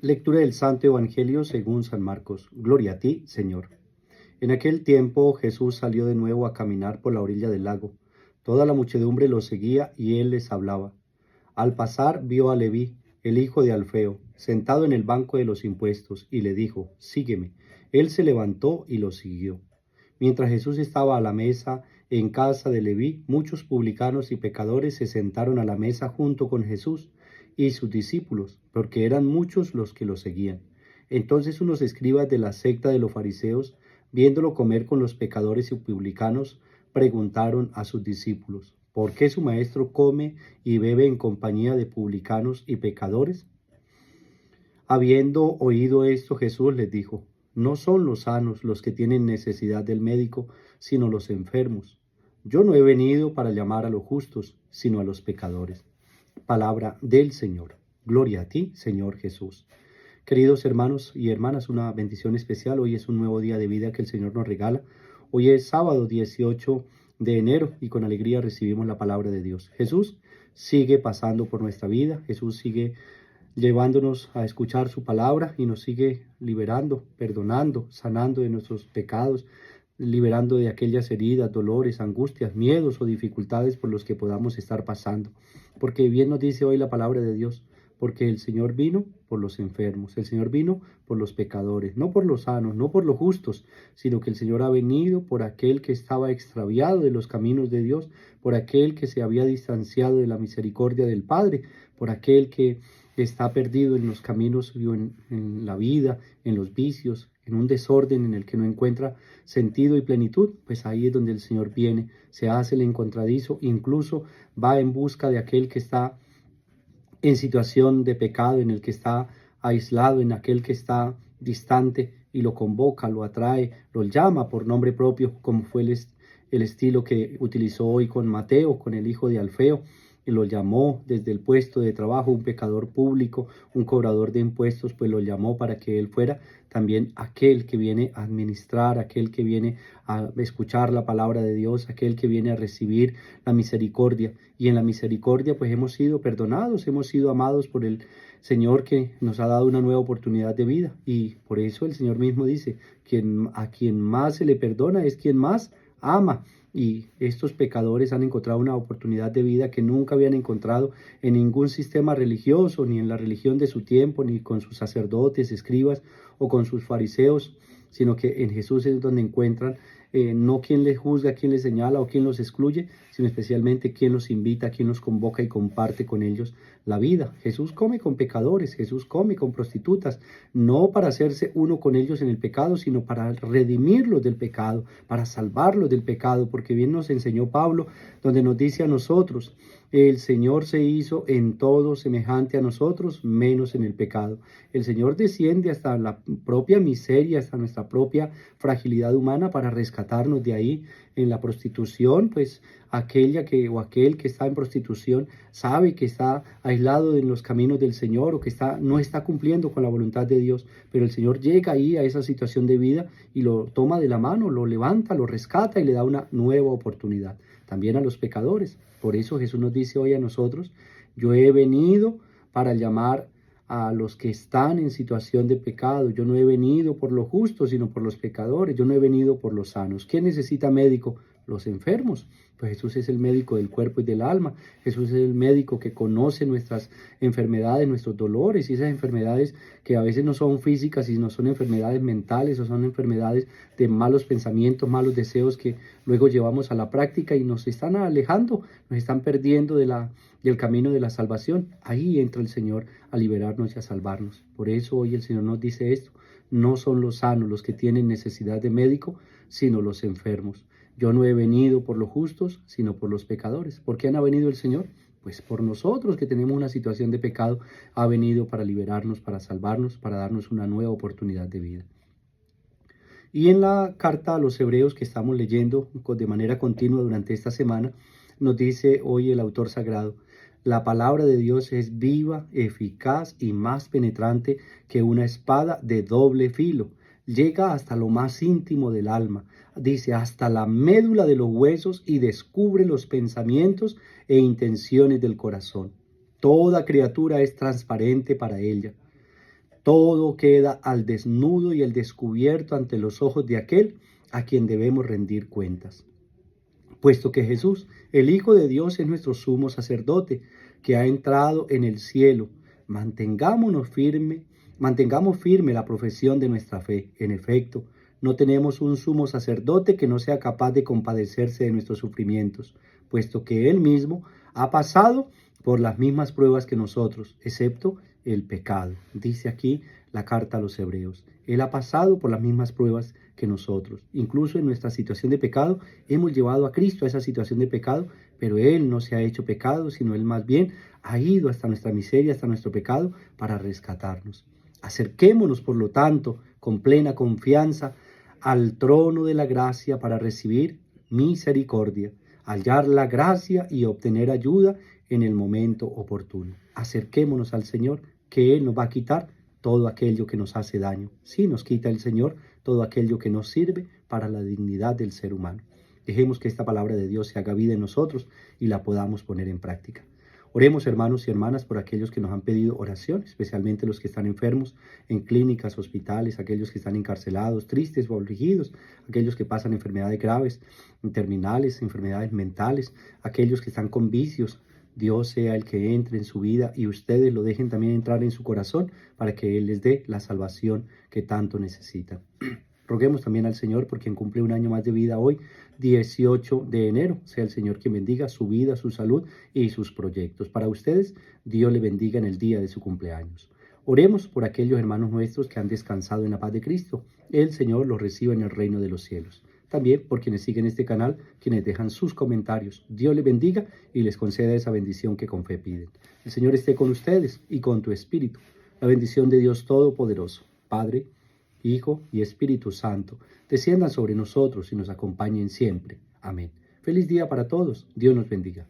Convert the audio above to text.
Lectura del Santo Evangelio según San Marcos. Gloria a ti, Señor. En aquel tiempo Jesús salió de nuevo a caminar por la orilla del lago. Toda la muchedumbre lo seguía y él les hablaba. Al pasar vio a Leví, el hijo de Alfeo, sentado en el banco de los impuestos, y le dijo, sígueme. Él se levantó y lo siguió. Mientras Jesús estaba a la mesa en casa de Leví, muchos publicanos y pecadores se sentaron a la mesa junto con Jesús y sus discípulos, porque eran muchos los que lo seguían. Entonces unos escribas de la secta de los fariseos, viéndolo comer con los pecadores y publicanos, preguntaron a sus discípulos, ¿por qué su maestro come y bebe en compañía de publicanos y pecadores? Habiendo oído esto, Jesús les dijo, no son los sanos los que tienen necesidad del médico, sino los enfermos. Yo no he venido para llamar a los justos, sino a los pecadores. Palabra del Señor. Gloria a ti, Señor Jesús. Queridos hermanos y hermanas, una bendición especial. Hoy es un nuevo día de vida que el Señor nos regala. Hoy es sábado 18 de enero y con alegría recibimos la palabra de Dios. Jesús sigue pasando por nuestra vida. Jesús sigue llevándonos a escuchar su palabra y nos sigue liberando, perdonando, sanando de nuestros pecados, liberando de aquellas heridas, dolores, angustias, miedos o dificultades por los que podamos estar pasando. Porque bien nos dice hoy la palabra de Dios, porque el Señor vino por los enfermos, el Señor vino por los pecadores, no por los sanos, no por los justos, sino que el Señor ha venido por aquel que estaba extraviado de los caminos de Dios, por aquel que se había distanciado de la misericordia del Padre, por aquel que está perdido en los caminos, en la vida, en los vicios, en un desorden en el que no encuentra sentido y plenitud. Pues ahí es donde el Señor viene, se hace el encontradizo, incluso va en busca de aquel que está en situación de pecado, en el que está aislado, en aquel que está distante, y lo convoca, lo atrae, lo llama por nombre propio, como fue el estilo que utilizó hoy con Mateo, con el hijo de Alfeo, y lo llamó desde el puesto de trabajo, un pecador público, un cobrador de impuestos, pues lo llamó para que él fuera también aquel que viene a administrar, aquel que viene a escuchar la palabra de Dios, aquel que viene a recibir la misericordia. Y en la misericordia pues hemos sido perdonados, hemos sido amados por el Señor, que nos ha dado una nueva oportunidad de vida. Y por eso el Señor mismo dice, a quien más se le perdona es quien más ama. Y estos pecadores han encontrado una oportunidad de vida que nunca habían encontrado en ningún sistema religioso, ni en la religión de su tiempo, ni con sus sacerdotes, escribas o con sus fariseos, sino que en Jesús es donde encuentran no quien les juzga, quien les señala o quien los excluye, sino especialmente quien los invita, quien los convoca y comparte con ellos la vida. Jesús come con pecadores, Jesús come con prostitutas, no para hacerse uno con ellos en el pecado, sino para redimirlos del pecado, para salvarlos del pecado, porque bien nos enseñó Pablo, donde nos dice a nosotros, el Señor se hizo en todo semejante a nosotros, menos en el pecado. El Señor desciende hasta la propia miseria, hasta nuestra propia fragilidad humana para rescatarnos de ahí. En la prostitución, pues aquel que está en prostitución sabe que está aislado en los caminos del Señor o que no está cumpliendo con la voluntad de Dios, pero el Señor llega ahí a esa situación de vida y lo toma de la mano, lo levanta, lo rescata y le da una nueva oportunidad. También a los pecadores. Por eso Jesús nos dice hoy a nosotros, yo he venido para llamar a los que están en situación de pecado. Yo no he venido por los justos, sino por los pecadores. Yo no he venido por los sanos. ¿Quién necesita médico? Los enfermos. Pues Jesús es el médico del cuerpo y del alma. Jesús es el médico que conoce nuestras enfermedades, nuestros dolores, y esas enfermedades que a veces no son físicas, sino son enfermedades mentales o son enfermedades de malos pensamientos, malos deseos que luego llevamos a la práctica y nos están alejando, nos están perdiendo del camino de la salvación. Ahí entra el Señor a liberarnos y a salvarnos. Por eso hoy el Señor nos dice esto, no son los sanos los que tienen necesidad de médico, sino los enfermos. Yo no he venido por los justos, sino por los pecadores. ¿Por qué ha venido el Señor? Pues por nosotros que tenemos una situación de pecado, ha venido para liberarnos, para salvarnos, para darnos una nueva oportunidad de vida. Y en la carta a los Hebreos que estamos leyendo de manera continua durante esta semana, nos dice hoy el autor sagrado, la palabra de Dios es viva, eficaz y más penetrante que una espada de doble filo. Llega hasta lo más íntimo del alma, dice hasta la médula de los huesos y descubre los pensamientos e intenciones del corazón. Toda criatura es transparente para ella, Todo queda al desnudo y al descubierto ante los ojos de aquel a quien debemos rendir cuentas. Puesto que Jesús, el Hijo de Dios, es nuestro sumo sacerdote, que ha entrado en el cielo, mantengamos firme la profesión de nuestra fe. En efecto, no tenemos un sumo sacerdote que no sea capaz de compadecerse de nuestros sufrimientos, puesto que Él mismo ha pasado por las mismas pruebas que nosotros, excepto el pecado. Dice aquí la carta a los Hebreos. Él ha pasado por las mismas pruebas que nosotros. Incluso en nuestra situación de pecado, hemos llevado a Cristo a esa situación de pecado, pero Él no se ha hecho pecado, sino Él más bien ha ido hasta nuestra miseria, hasta nuestro pecado, para rescatarnos. Acerquémonos, por lo tanto, con plena confianza al trono de la gracia para recibir misericordia, hallar la gracia y obtener ayuda en el momento oportuno. Acerquémonos al Señor, que Él nos va a quitar todo aquello que nos hace daño. Sí, nos quita el Señor todo aquello que nos sirve para la dignidad del ser humano. Dejemos que esta palabra de Dios se haga vida en nosotros y la podamos poner en práctica. Oremos, hermanos y hermanas, por aquellos que nos han pedido oración, especialmente los que están enfermos en clínicas, hospitales, aquellos que están encarcelados, tristes o afligidos, aquellos que pasan enfermedades graves, terminales, enfermedades mentales, aquellos que están con vicios. Dios sea el que entre en su vida y ustedes lo dejen también entrar en su corazón para que Él les dé la salvación que tanto necesitan. Roguemos también al Señor por quien cumple un año más de vida hoy, 18 de enero. Sea el Señor quien bendiga su vida, su salud y sus proyectos. Para ustedes, Dios le bendiga en el día de su cumpleaños. Oremos por aquellos hermanos nuestros que han descansado en la paz de Cristo. El Señor los reciba en el reino de los cielos. También por quienes siguen este canal, quienes dejan sus comentarios. Dios les bendiga y les conceda esa bendición que con fe piden. El Señor esté con ustedes y con tu espíritu. La bendición de Dios Todopoderoso, Padre, Hijo y Espíritu Santo, desciendan sobre nosotros y nos acompañen siempre. Amén. Feliz día para todos. Dios nos bendiga.